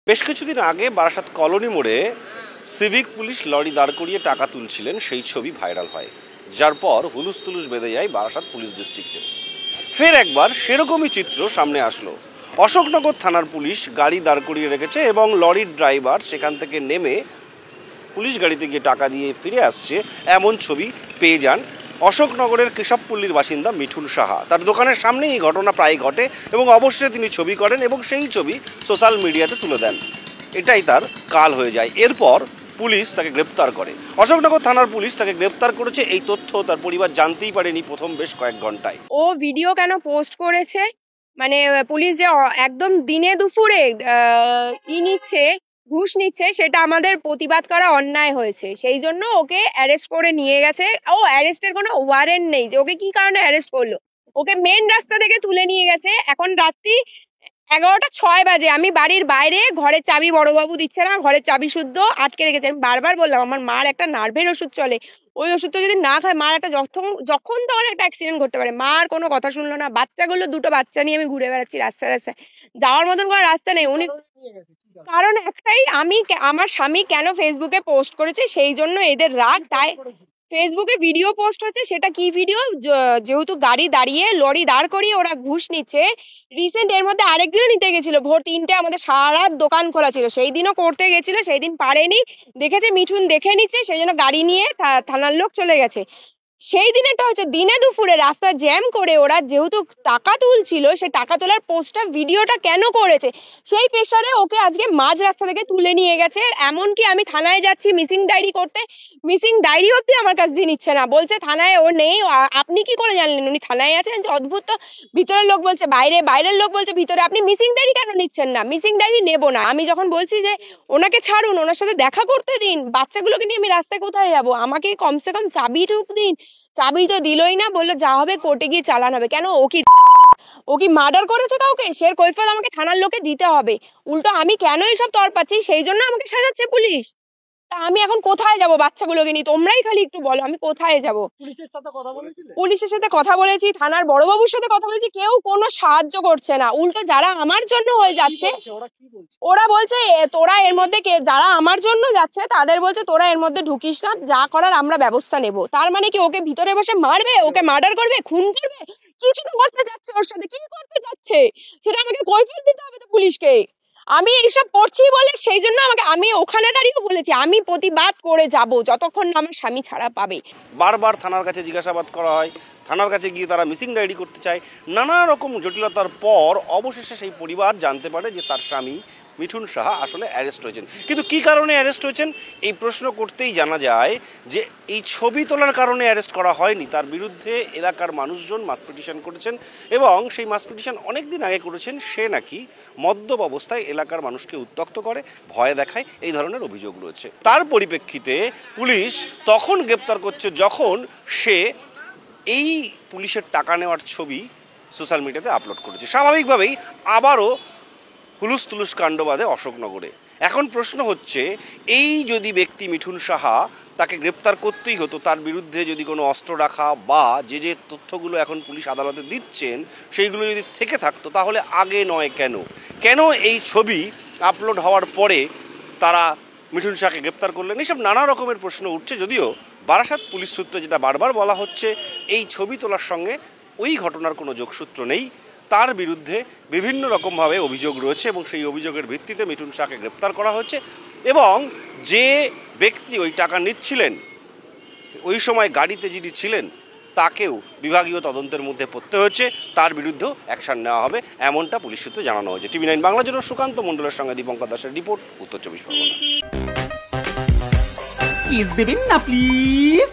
বেশ কিছুদিন আগে বারাসাত কলোনি মোড়ে সিভিক পুলিশ লরি দাঁড় করিয়ে টাকা তুলছিলেন, সেই ছবি ভাইরাল হয়, যার পর হুলুস তুলুস বেঁধে যায় বারাসাত পুলিশ ডিস্ট্রিক্টে। ফের একবার সেরকমই চিত্র সামনে আসলো। অশোকনগর থানার পুলিশ গাড়ি দাঁড় করিয়ে রেখেছে এবং লরির ড্রাইভার সেখান থেকে নেমে পুলিশ গাড়িতে গিয়ে টাকা দিয়ে ফিরে আসছে, এমন ছবি পেয়ে যান অশোকনগরের কেশবপল্লীর বাসিন্দা মিঠুন সাহা। তার দোকানের সামনে এই ঘটনা প্রায় ঘটে এবং অবশ্যই তিনি ছবি করেন এবং সেই ছবি সোশ্যাল মিডিয়াতে তুলে দেন। এটাই তার কাল হয়ে যায়। এরপর পুলিশ তাকে গ্রেপ্তার করে। অশোকনগর থানার পুলিশ তাকে গ্রেপ্তার করেছে। এই তথ্য তার পরিবার জানতেই পারেনি প্রথম বেশ কয়েক ঘন্টায়। ও ভিডিও কেন পোস্ট করেছে, মানে পুলিশ যে একদম দিনে দুপুরে ঘুষ নিচ্ছে, সেটা আমাদের প্রতিবাদ করা অন্যায় হয়েছে। সেই জন্য ওকে অ্যারেস্ট করে নিয়ে গেছে। ও অ্যারেস্টের কোনো ওয়ারেন্ট নেই যে ওকে কি কারণে অ্যারেস্ট করলো। ওকে মেন রাস্তা থেকে তুলে নিয়ে গেছে। এখন রাত্রি 11:06 বাজে। আমি বাড়ির বাইরে, ঘরের চাবি বড়বাবু দিচ্ছে না, ঘরের চাবি শুদ্ধ আটকে রেখেছে। আমি বারবার বললাম আমার মার একটা নার্ভের ওষুধ চলে, ওই ওষুধটা যদি না খায় মার একটা যখন তখন একটা অ্যাক্সিডেন্ট করতে পারে। মার কোনো কথা শুনলো না। বাচ্চাগুলো, দুটো বাচ্চা নিয়ে আমি ঘুরে বেড়াচ্ছি রাস্তায় রাস্তায়, যাওয়ার মতন কোনো রাস্তা নেই। উনি কারণ একটাই, আমার স্বামী কেন ফেসবুকে পোস্ট করেছে সেই জন্য এদের রাগ। তাই ফেসবুকে ভিডিও পোস্ট হচ্ছে। সেটা কি ভিডিও? যেহেতু গাড়ি দাঁড়িয়ে লরি দাঁড় করিয়ে ওরা ঘুষ নিচ্ছে। রিসেন্ট এর মধ্যে আরেকদিনও নিতে গেছিল, ভোর 3টে আমাদের সারা রাত দোকান খোলা ছিল, সেই দিনও করতে গেছিল, সেই দিন পারেনি। দেখেছে মিঠুন দেখে নিচ্ছে, সেই জন্য গাড়ি নিয়ে থানার লোক চলে গেছে। সেই দিনেরটা হচ্ছে দিনে দুপুরে রাস্তা জ্যাম করে ওরা যেহেতু টাকা তুলছিল, সেই টাকা তোলার পোস্টটা ভিডিওটা কেন করেছে সেই প্রেসারে ওকে আজকে মাঝ রাস্তা থেকে তুলে নিয়ে গেছে। এমনকি আমি থানায় যাচ্ছি মিসিং ডায়েরি করতে, মিসিং ডায়েরি অব্দি আমার কাছ দিয়ে নিচ্ছে না, বলছে থানায় ও নেই। আপনি কি করে জানলেন উনি থানায় আছেন? যে অদ্ভুত তো। ভিতরের লোক বলছে বাইরে, বাইরের লোক বলছে ভিতরে। আপনি মিসিং ডায়েরি কেন নিচ্ছেন না? মিসিং ডায়েরি নেবো না। আমি যখন বলছি যে ওনাকে ছাড়ুন, ওনার সাথে দেখা করতে দিন, বাচ্চাগুলোকে নিয়ে আমি রাস্তায় কোথায় যাবো, আমাকে কমসে কম চাবিটুক দিন। চাবি তো দিলই না, বললো যা হবে কোর্টে গিয়ে চালান হবে। কেন, ও কি মার্ডার করেছে কাউকে? সে কৈফিয়ত আমাকে থানার লোকে দিতে হবে। উল্টো আমি কেন এইসব তর পাচ্ছি সেই জন্য আমাকে সাজাচ্ছে পুলিশ। তা আমি এখন কোথায় যাব বাচ্চাগুলোকে নিয়ে? তোমরাই খালি একটু বলো আমি কোথায় যাব। পুলিশের সাথে কথা বলেছি, থানার বড়বাবুর সাথে কথা বলেছি, কেউ কোনো সাহায্য করছে না। উল্টো যারা আমার জন্য হয়ে যাচ্ছে, ওরা বলছে তোরা এর মধ্যে যারা আমার জন্য যাচ্ছে তাদের বলছে তোরা এর মধ্যে ঢুকিস না, যা করার আমরা ব্যবস্থা নেব। তার মানে কি ওকে ভিতরে বসে মারবে, ওকে মার্ডার করবে, খুন করবে? কিছু তো করতে যাচ্ছে, ওর সাথে কি করতে যাচ্ছে সেটা আমাকে কৈফিয়ত দিতে হবে তো পুলিশকে। আমি এইসব করছি বলে সেই জন্য আমি ওখানে দাঁড়িয়ে বলেছি আমি প্রতিবাদ করে যাব যতক্ষণ না আমার স্বামী ছাড়া পাবে। বারবার থানার কাছে জিজ্ঞাসাবাদ করা হয়, থানার কাছে গিয়ে তারা মিসিং ডায়েরি করতে চায়। নানা রকম জটিলতার পর অবশেষে সেই পরিবার জানতে পারে যে তার স্বামী মিঠুন সাহা আসলে অ্যারেস্ট হয়েছেন। কিন্তু কি কারণে অ্যারেস্ট হয়েছেন এই প্রশ্ন করতেই জানা যায় যে এই ছবি তোলার কারণে অ্যারেস্ট করা হয়নি। তার বিরুদ্ধে এলাকার মানুষজন মাস পিটিশন করেছেন এবং সেই মাস পিটিশন অনেক দিন আগে করেছেন। সে নাকি মদ্যপ অবস্থায় এলাকার মানুষকে উত্ত্যক্ত করে, ভয় দেখায়, এই ধরনের অভিযোগ রয়েছে। তার পরিপ্রেক্ষিতে পুলিশ তখন গ্রেপ্তার করছে যখন সে এই পুলিশের টাকা নেওয়ার ছবি সোশ্যাল মিডিয়াতে আপলোড করেছে। স্বাভাবিকভাবেই আবারও হুলুস তুলুস কাণ্ড বাঁধে অশোকনগরে। এখন প্রশ্ন হচ্ছে, এই যদি ব্যক্তি মিঠুন সাহা, তাকে গ্রেপ্তার করতেই হতো, তার বিরুদ্ধে যদি কোনো অস্ত্র রাখা বা যে যে তথ্যগুলো এখন পুলিশ আদালতে দিচ্ছেন সেইগুলো যদি থেকে থাকতো তাহলে আগে নয় কেন? কেন এই ছবি আপলোড হওয়ার পরে তারা মিঠুন সাহাকে গ্রেপ্তার করলেন? এইসব নানা রকমের প্রশ্ন উঠছে। যদিও বারাসাত পুলিশ সূত্রে যেটা বারবার বলা হচ্ছে, এই ছবি তোলার সঙ্গে ওই ঘটনার কোনো যোগসূত্র নেই। তার বিরুদ্ধে বিভিন্ন রকমভাবে অভিযোগ রয়েছে এবং সেই অভিযোগের ভিত্তিতে মিঠুন সাহাকে গ্রেপ্তার করা হচ্ছে এবং যে ব্যক্তি ওই টাকা নিচ্ছিলেন, ওই সময় গাড়িতে যিনি ছিলেন, তাকেও বিভাগীয় তদন্তের মধ্যে পড়তে হয়েছে। তার বিরুদ্ধেও অ্যাকশন নেওয়া হবে, এমনটা পুলিশ সূত্রে জানানো হয়েছে। TV9 বাংলার জন্য সুকান্ত মণ্ডলের সঙ্গে দীপঙ্কর দাসের রিপোর্ট, উত্তর 24 পরগনা। দেবেন না প্লিজ।